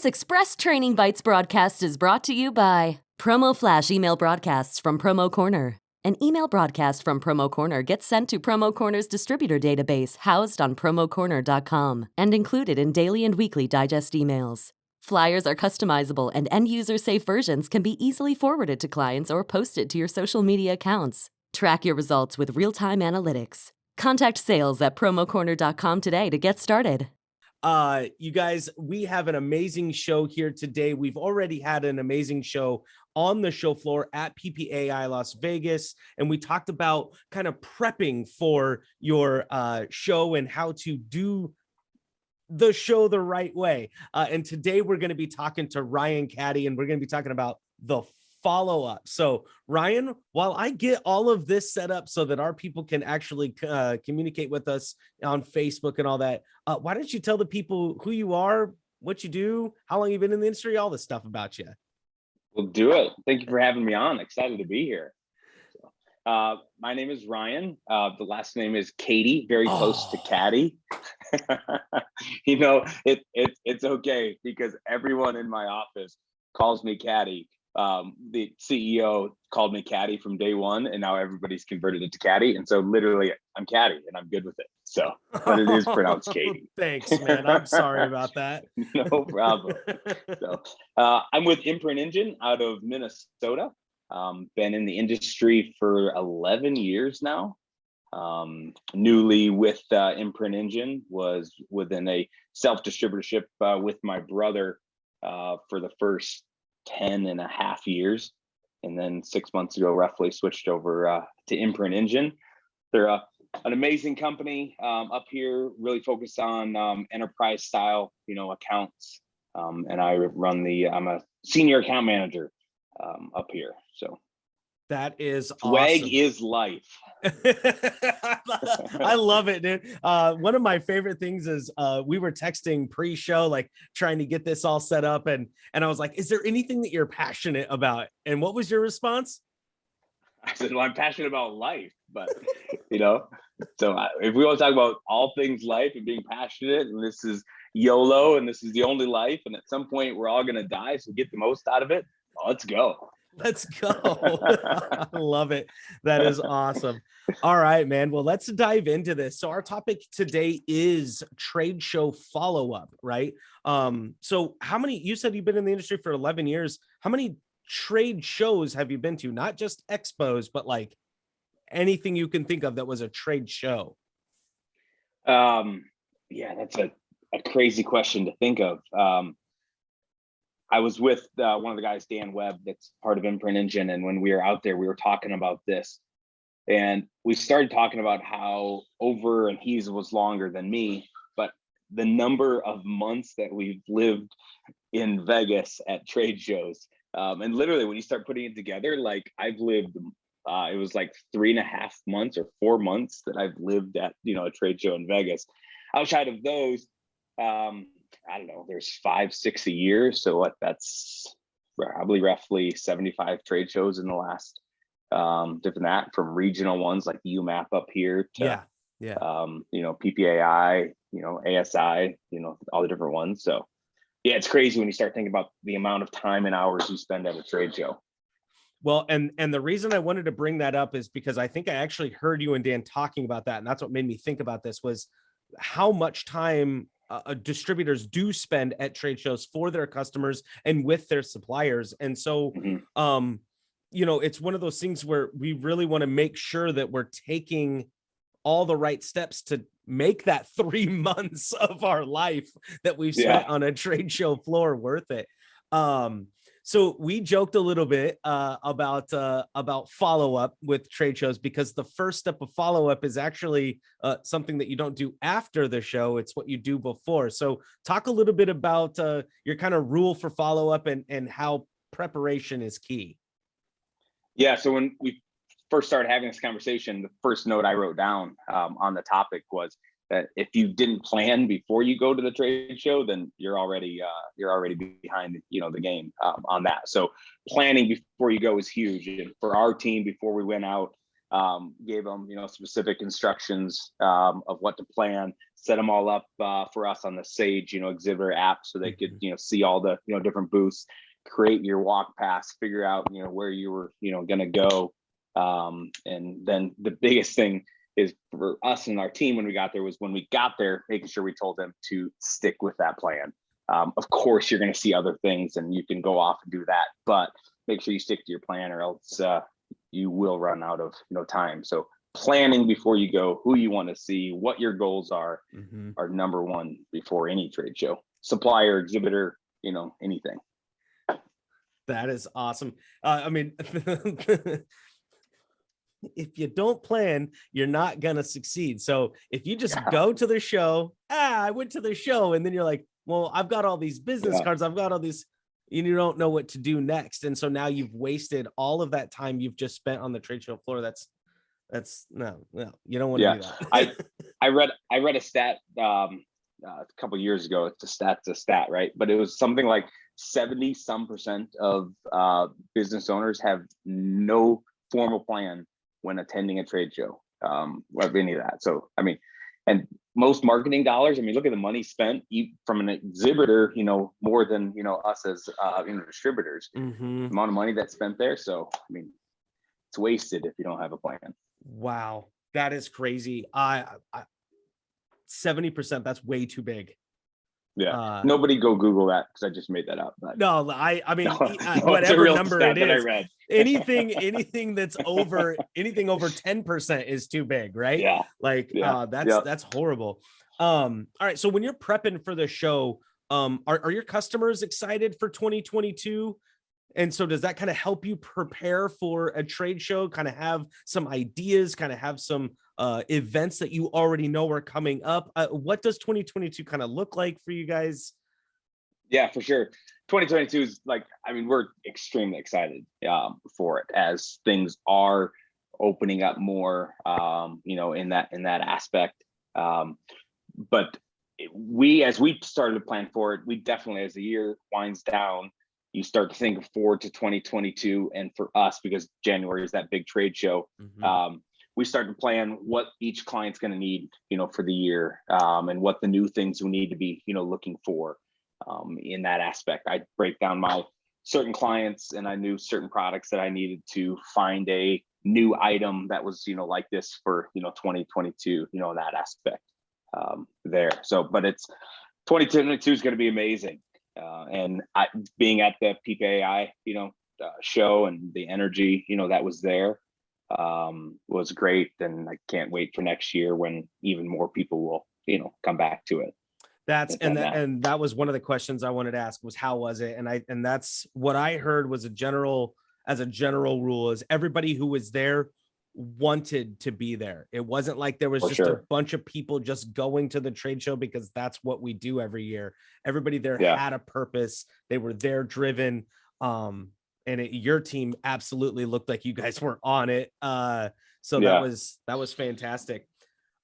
This Express Training Bites broadcast is brought to you by Promo Flash email broadcasts from PromoCorner. An email broadcast from PromoCorner gets sent to PromoCorner's distributor database housed on PromoCorner.com and included in daily and weekly digest emails. Flyers are customizable and end-user safe versions can be easily forwarded to clients or posted to your social media accounts. Track your results with real-time analytics. Contact sales at PromoCorner.com today to get started. You guys, we have an amazing show here today. We've already had an amazing show on the show floor at PPAI Las Vegas, and we talked about kind of prepping for your show and how to do the show the right way. And today we're going to be talking to Ryan Cady, and we're going to be talking about the follow-up. So Ryan, while I get all of this set up so that our people can actually communicate with us on Facebook and all that, why don't you tell the people who you are, what you do, how long you've been in the industry, all this stuff about you. We'll do it. Thank you for having me on. Excited to be here. My name is Ryan. The last name is Cady, very close to Cady. You know, it's okay because everyone in my office calls me Cady. The CEO called me Cady from day one, and now everybody's converted it to Cady. And so literally I'm Cady and I'm good with it. So, but it is pronounced Cady. Thanks, man. I'm sorry about that. No problem. So I'm with Imprint Engine out of Minnesota. Been in the industry for 11 years now. Newly with Imprint Engine, was within a self-distributorship with my brother for the first 10 and a half years. And then 6 months ago, roughly switched over to Imprint Engine. They're an amazing company up here, really focused on enterprise style, accounts. And I'm a senior account manager up here. So that is swag awesome. is life. I love it, dude. One of my favorite things is we were texting pre-show, like trying to get this all set up, and I was like, is there anything that you're passionate about? And what was your response? I said, well, I'm passionate about life, but so if we want to talk about all things life and being passionate, and this is YOLO and this is the only life, and at some point we're all going to die, so get the most out of it. Let's go. Let's go. I love it. That is awesome. All right, man. Well, let's dive into this. So our topic today is trade show follow-up, right? So you said you've been in the industry for 11 years. How many trade shows have you been to? Not just expos, but like anything you can think of that was a trade show. Yeah, that's a crazy question to think of. I was with one of the guys, Dan Webb, that's part of Imprint Engine. And when we were out there, we were talking about this. And we started talking about how and he was longer than me, but the number of months that we've lived in Vegas at trade shows. And literally when you start putting it together, like I've lived, it was like 3.5 months or 4 months that I've lived at, a trade show in Vegas. Outside of those, I don't know, there's 5-6 a year. So that's probably roughly 75 trade shows in the last different that, from regional ones like UMAP up here to PPAI, ASI, all the different ones. So yeah, it's crazy when you start thinking about the amount of time and hours you spend at a trade show. Well, and the reason I wanted to bring that up is because I think I actually heard you and Dan talking about that. And that's what made me think about this, was how much time distributors do spend at trade shows for their customers and with their suppliers. And so, it's one of those things where we really want to make sure that we're taking all the right steps to make that 3 months of our life that we've spent on a trade show floor worth it. So we joked a little bit about follow-up with trade shows, because the first step of follow-up is actually something that you don't do after the show. It's what you do before. So talk a little bit about your kind of rule for follow-up and how preparation is key. Yeah. So when we first started having this conversation, the first note I wrote down on the topic was that if you didn't plan before you go to the trade show, then you're already behind the game on that. So planning before you go is huge. And for our team, before we went out, gave them, specific instructions of what to plan, set them all up for us on the Sage, exhibitor app, so they could, see all the, different booths, create your walk pass, figure out, where you were, going to go. And then the biggest thing is for us and our team when we got there was when we got there, making sure we told them to stick with that plan. Of course, you're going to see other things and you can go off and do that, but make sure you stick to your plan or else you will run out of time. So planning before you go, who you want to see, what your goals are number one before any trade show, supplier, exhibitor, anything. That is awesome. I mean, if you don't plan, you're not going to succeed. So if you just go to the show, I went to the show, and then you're like, well, I've got all these business cards. I've got all these, you don't know what to do next. And so now you've wasted all of that time you've just spent on the trade show floor. That's no, you don't want to do that. I read a stat a couple of years ago. It's a stat, right? But it was something like 70% of business owners have no formal plan when attending a trade show, of any of that. So, I mean, and most marketing dollars, I mean, look at the money spent from an exhibitor, more than, us as, distributors, the amount of money that's spent there. So, I mean, it's wasted if you don't have a plan. Wow. That is crazy. 70%, that's way too big. Yeah. Nobody go Google that because I just made that up. But no, I mean, whatever number it is, anything that's over, anything over 10% is too big, right? Yeah. Like, that's horrible. All right. So when you're prepping for the show, are your customers excited for 2022? And so does that kind of help you prepare for a trade show, kind of have some ideas, kind of have some events that you already know are coming up? What does 2022 kind of look like for you guys? Yeah, for sure. 2022 is we're extremely excited for it as things are opening up more, in that aspect. But as we started to plan for it, we definitely, as the year winds down, you start to think forward to 2022. And for us, because January is that big trade show, we start to plan what each client's going to need, for the year, and what the new things we need to be, looking for in that aspect. I break down my certain clients, and I knew certain products that I needed to find a new item that was, like this for, 2022, that aspect there. So, but it's 2022 is going to be amazing. And being at the PPAI, show and the energy, that was there, was great. And I can't wait for next year when even more people will, come back to it. And that was one of the questions I wanted to ask was, how was it? And that's what I heard was as a general rule is everybody who was there wanted to be there. It wasn't like there was a bunch of people just going to the trade show because that's what we do every year. Everybody there had a purpose. They were there driven. Your team absolutely looked like you guys were on it. That was fantastic.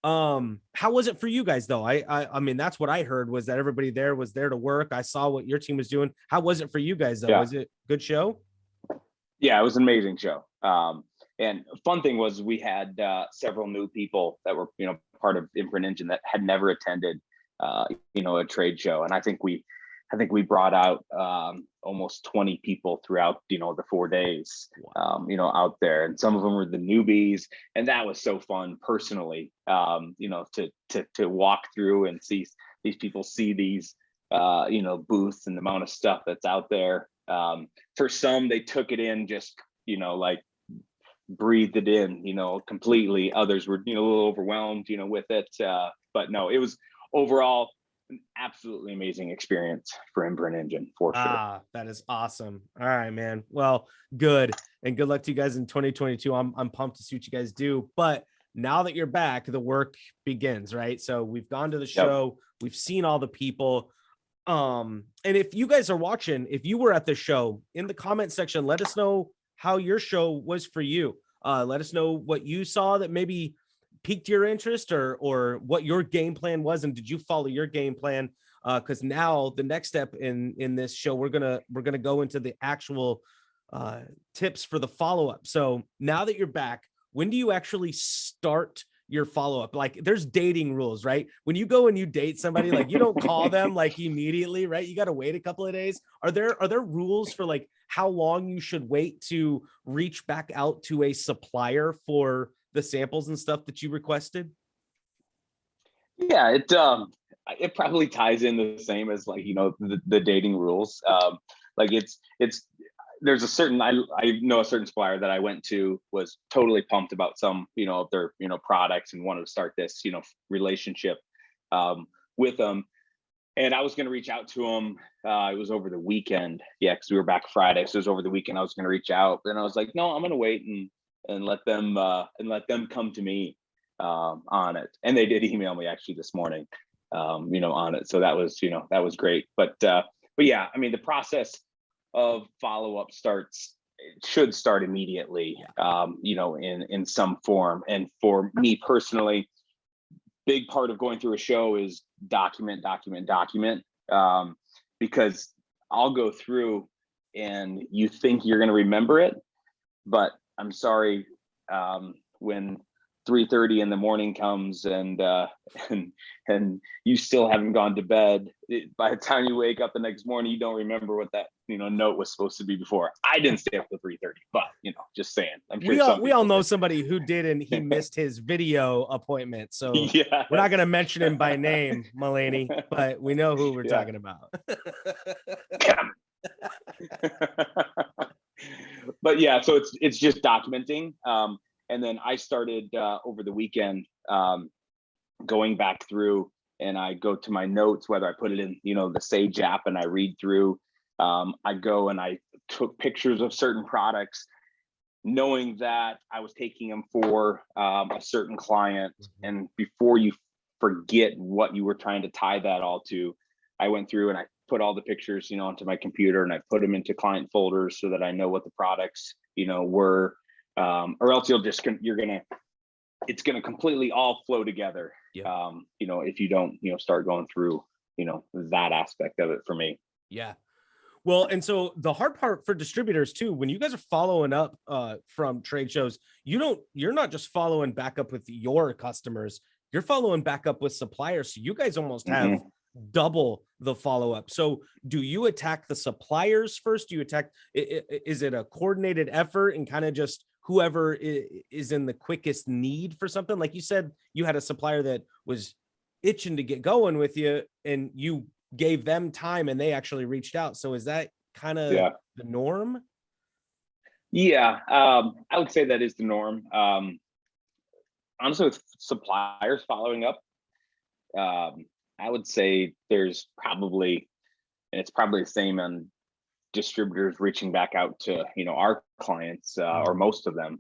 How was it for you guys though? I mean, that's what I heard was that everybody there was there to work. I saw what your team was doing. How was it for you guys though? Was it a good show? Yeah, it was an amazing show. And fun thing was we had several new people that were, part of Imprint Engine that had never attended, a trade show. And I think we brought out almost 20 people throughout, the 4 days, out there. And some of them were the newbies. And that was so fun personally, to walk through and see these people, see these, booths and the amount of stuff that's out there. For some, they took it in just, breathed it in, completely. Others were, a little overwhelmed, with it. But no, it was overall an absolutely amazing experience for Imprint Engine for sure. That is awesome. All right, man. Well, good. And good luck to you guys in 2022. I'm pumped to see what you guys do. But now that you're back, the work begins, right? So we've gone to the show, we've seen all the people. And if you guys are watching, if you were at the show, in the comment section, let us know how your show was for you. Let us know what you saw that maybe piqued your interest or what your game plan was, and did you follow your game plan? Because now the next step in this show, we're gonna go into the actual tips for the follow-up. So now that you're back, when do you actually start your follow-up? Like there's dating rules, right? When you go and you date somebody, like you don't call them like immediately, right? You got to wait a couple of days. Are there rules for like how long you should wait to reach back out to a supplier for the samples and stuff that you requested? Yeah, it probably ties in the same as like, the dating rules. Like it's there's a certain, I know a certain supplier that I went to was totally pumped about some, of their, products and wanted to start this, relationship with them. And I was going to reach out to them. It was over the weekend. Yeah. Cause we were back Friday. So it was over the weekend. I was going to reach out, and I was like, no, I'm going to wait and let them come to me on it. And they did email me actually this morning, on it. So that was great. But yeah, I mean, the process of follow-up should start immediately, in some form. And for me personally, big part of going through a show is document, because I'll go through and you think you're going to remember it, but I'm sorry, when 3:30 in the morning comes and you still haven't gone to bed, by the time you wake up the next morning, you don't remember what that note was supposed to be before. I didn't stay up to 3:30, but just saying. I'm sure we all know somebody who did, and he missed his video appointment. So yeah, we're not going to mention him by name, Mulaney, but we know who we're talking about. But yeah, so it's just documenting. And then I started over the weekend going back through, and I go to my notes, whether I put it in, the Sage app, and I read through. I go and I took pictures of certain products, knowing that I was taking them for a certain client. And before you forget what you were trying to tie that all to, I went through and I put all the pictures, onto my computer, and I put them into client folders so that I know what the products, were. Or else it's gonna completely all flow together. Yeah. If you don't, start going through, that aspect of it for me. Yeah. Well, and so the hard part for distributors too, when you guys are following up from trade shows, you're not just following back up with your customers, you're following back up with suppliers. So you guys almost have double the follow-up. So do you attack the suppliers first? Do you attack, is it a coordinated effort and kind of just whoever is in the quickest need for something? Like you said, you had a supplier that was itching to get going with you, and you gave them time and they actually reached out. So is that kind of the norm? Yeah, I would say that is the norm. Honestly, with suppliers following up, I would say there's probably, and it's probably the same on distributors reaching back out to, our clients, or most of them.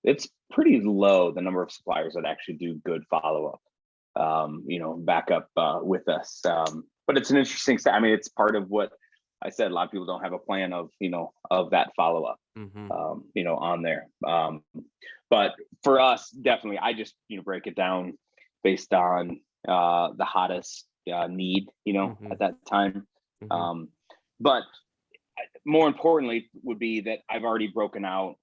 It's pretty low, the number of suppliers that actually do good follow-up, back up with us. But it's an interesting, I mean, it's part of what I said. A lot of people don't have a plan of, of that follow-up, on there. But for us, definitely, I just, break it down based on the hottest need, at that time. But more importantly would be that I've already broken out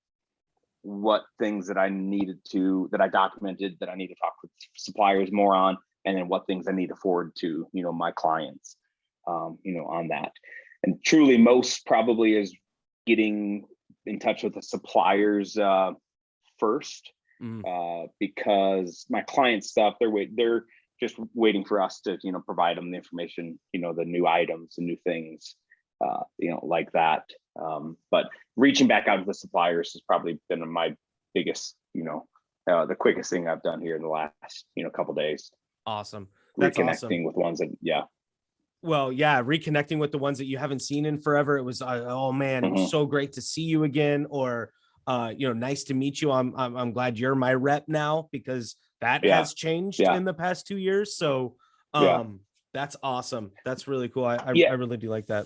what things that I documented that I need to talk with suppliers more on, and then what things I need to forward to, my clients, on that. And truly, most probably is getting in touch with the suppliers first, because my client stuff, they're just waiting for us to, provide them the information, the new items and new things, like that. But reaching back out to the suppliers has probably been my biggest, the quickest thing I've done here in the last, couple days. Awesome. That's reconnecting awesome. with ones that, Well, yeah, reconnecting with the ones that you haven't seen in forever. It was, oh man, it was so great to see you again, or nice to meet you. I'm glad you're my rep now, because that has changed in the past 2 years. So that's awesome. That's really cool. I really do like that.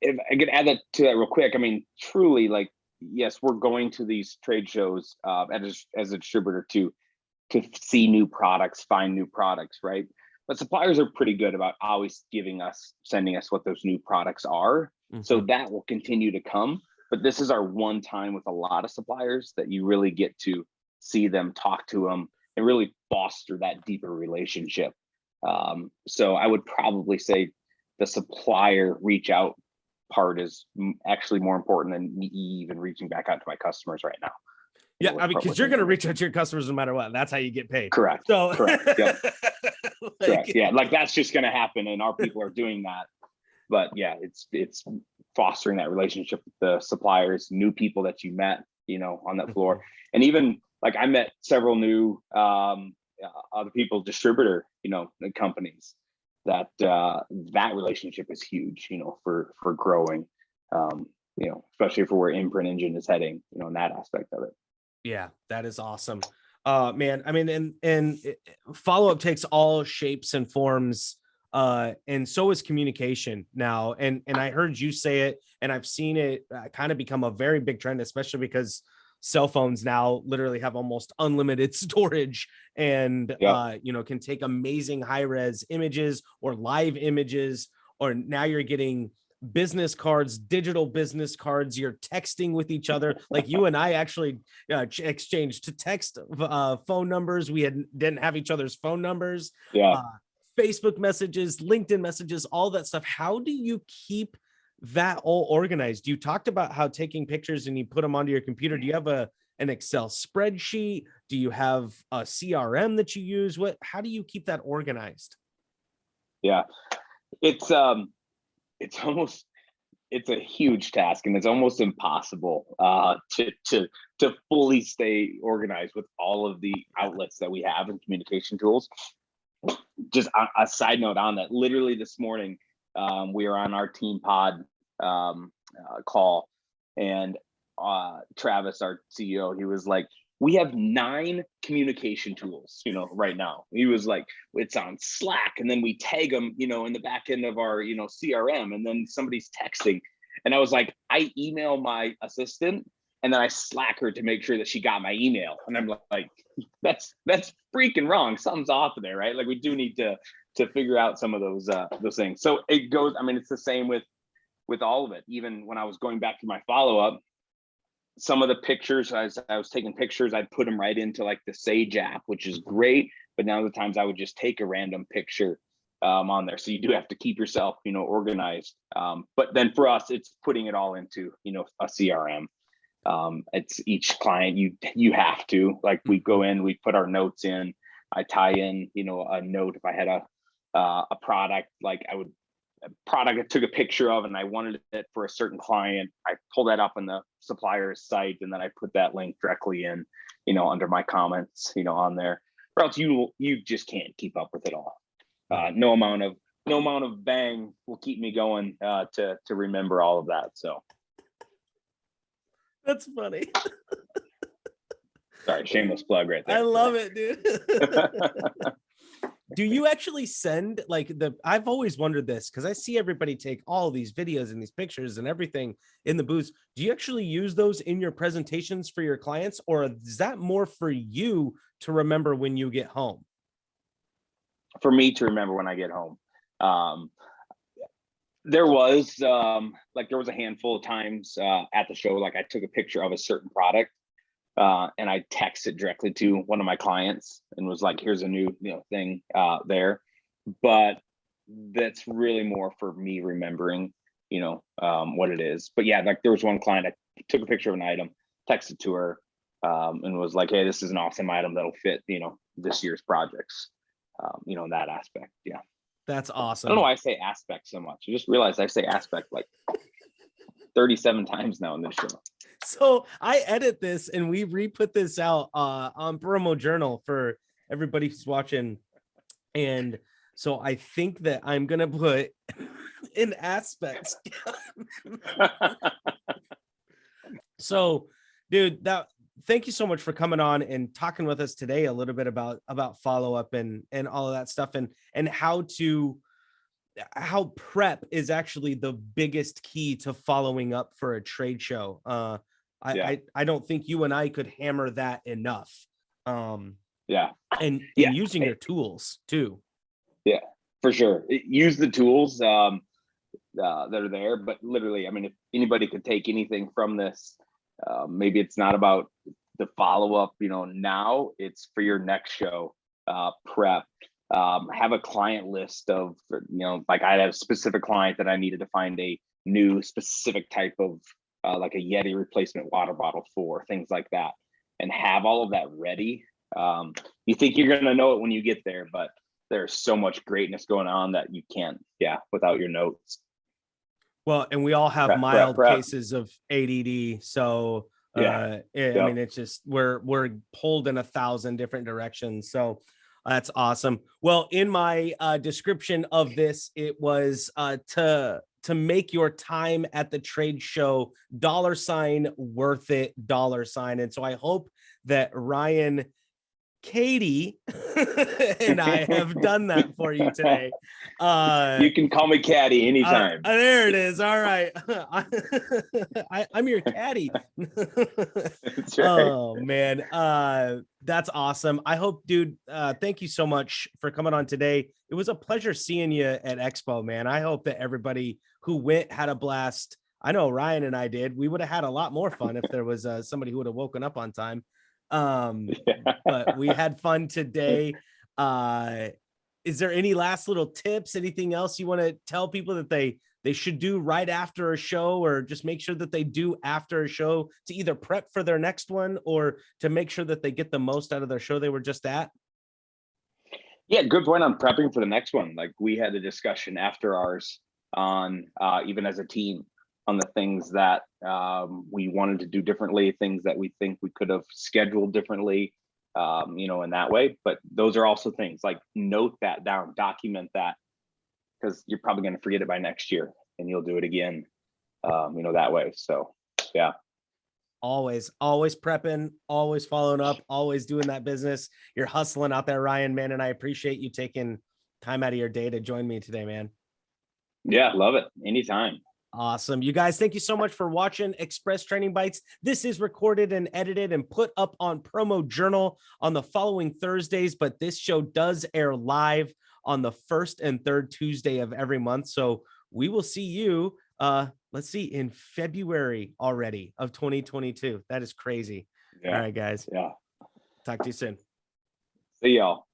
If I could add that to that real quick, I mean, truly, like, yes, we're going to these trade shows as a distributor to see new products, find new products, right? But suppliers are pretty good about always sending us what those new products are. So that will continue to come. But this is our one time with a lot of suppliers that you really get to see them, talk to them, and really foster that deeper relationship. So I would probably say the supplier reach out part is actually more important than me even reaching back out to my customers right now. Yeah, I mean, because you're going to reach out to your customers no matter what. That's how you get paid. Correct. So, correct. Yep. Correct. Yeah, like that's just going to happen, and our people are doing that. But yeah, it's fostering that relationship with the suppliers, new people that you met, on that floor, and even like I met several new other people, distributor, companies. That relationship is huge, for growing, especially for where Imprint Engine is heading, in that aspect of it. Yeah, that is awesome. Man, I mean, and follow up takes all shapes and forms, and so is communication now. And I heard you say it, and I've seen it kind of become a very big trend, especially because cell phones now literally have almost unlimited storage, and can take amazing high-res images or live images, or now you're getting business cards, digital business cards. You're texting with each other. Like you and I actually exchanged text phone numbers. We didn't have each other's phone numbers. Facebook messages, LinkedIn messages, all that stuff. How do you keep that all organized? You talked about how taking pictures and you put them onto your computer. Do you have an Excel spreadsheet? Do you have a CRM that you use? How do you keep that organized? Yeah, it's a huge task, and it's almost impossible to fully stay organized with all of the outlets that we have and communication tools. Just a side note on that, literally this morning, we were on our team pod call, and Travis, our CEO, he was like, we have 9 communication tools, right now. He was like, it's on Slack, and then we tag them, in the back end of our, CRM, and then somebody's texting. And I was like, I email my assistant, and then I Slack her to make sure that she got my email. And I'm like, that's freaking wrong. Something's off of there, right? Like we do need to figure out some of those things. So it goes, I mean, it's the same with all of it. Even when I was going back to my follow-up, some of the pictures, as I was taking pictures, I'd put them right into like the Sage app, which is great. But now the times I would just take a random picture on there. So you do have to keep yourself, organized. But then for us, it's putting it all into, a CRM. It's each client, you have to, like, we go in, we put our notes in, I tie in, a note. If I had a product, like I took a picture of and I wanted it for a certain client, I pull that up on the supplier's site, and then I put that link directly in, under my comments, on there, or else you just can't keep up with it all. No amount of bang will keep me going to remember all of that. So that's funny. Sorry, shameless plug right there. I love it, dude. Do you actually send I've always wondered this, because I see everybody take all these videos and these pictures and everything in the booth. Do you actually use those in your presentations for your clients, or is that more for you to remember when you get home? For me to remember when I get home. There was a handful of times at the show, like I took a picture of a certain product and I texted directly to one of my clients and was like, here's a new thing there. But that's really more for me remembering, what it is. But yeah, like there was one client, I took a picture of an item, texted to her and was like, hey, this is an awesome item that'll fit, this year's projects, in that aspect. Yeah. That's awesome. I don't know why I say aspect so much. I just realized I say aspect like 37 times now in this show. So I edit this and we re-put this out on Promo Journal for everybody who's watching. And so I think that I'm going to put in aspects. So, dude, thank you so much for coming on and talking with us today a little bit about follow-up and all of that stuff, and how prep is actually the biggest key to following up for a trade show. I don't think you and I could hammer that enough. And using your tools too. Yeah, for sure. Use the tools that are there, but literally, I mean, if anybody could take anything from this, maybe it's not about the follow-up, now it's for your next show, prep, have a client list of, like I had a specific client that I needed to find a new specific type of, like a Yeti replacement water bottle for, things like that, and have all of that ready. You think you're going to know it when you get there, but there's so much greatness going on that you can't, without your notes. Well, and we all have mild cases of ADD. So, I mean, it's just, we're pulled in 1,000 different directions. So that's awesome. Well, in my description of this, it was to make your time at the trade show $worth it $. And so I hope that Ryan, Cady, and I have done that for you today. You can call me Cady anytime. There it is. All right. I'm your caddy. That's right. Oh man. That's awesome. I hope, dude, thank you so much for coming on today. It was a pleasure seeing you at Expo, man. I hope that everybody who went had a blast. I know Ryan and I did. We would have had a lot more fun if there was somebody who would have woken up on time. But we had fun today. Is there any last little tips, anything else you want to tell people that they should do right after a show, or just make sure that they do after a show to either prep for their next one or to make sure that they get the most out of their show they were just at? Yeah, good point on prepping for the next one. Like, we had a discussion after ours on, even as a team, on the things that we wanted to do differently, things that we think we could have scheduled differently, in that way. But those are also things like, note that down, document that, because you're probably going to forget it by next year and you'll do it again, that way. So, yeah. Always prepping, always following up, always doing that business. You're hustling out there, Ryan, man. And I appreciate you taking time out of your day to join me today, man. Yeah, love it. Anytime. Awesome. You guys, thank you so much for watching Express Training Bites. This is recorded and edited and put up on Promo Journal on the following Thursdays, but this show does air live on the first and third Tuesday of every month. So we will see you, let's see, in February already of 2022. That is crazy. Yeah. All right, guys. Yeah. Talk to you soon. See y'all.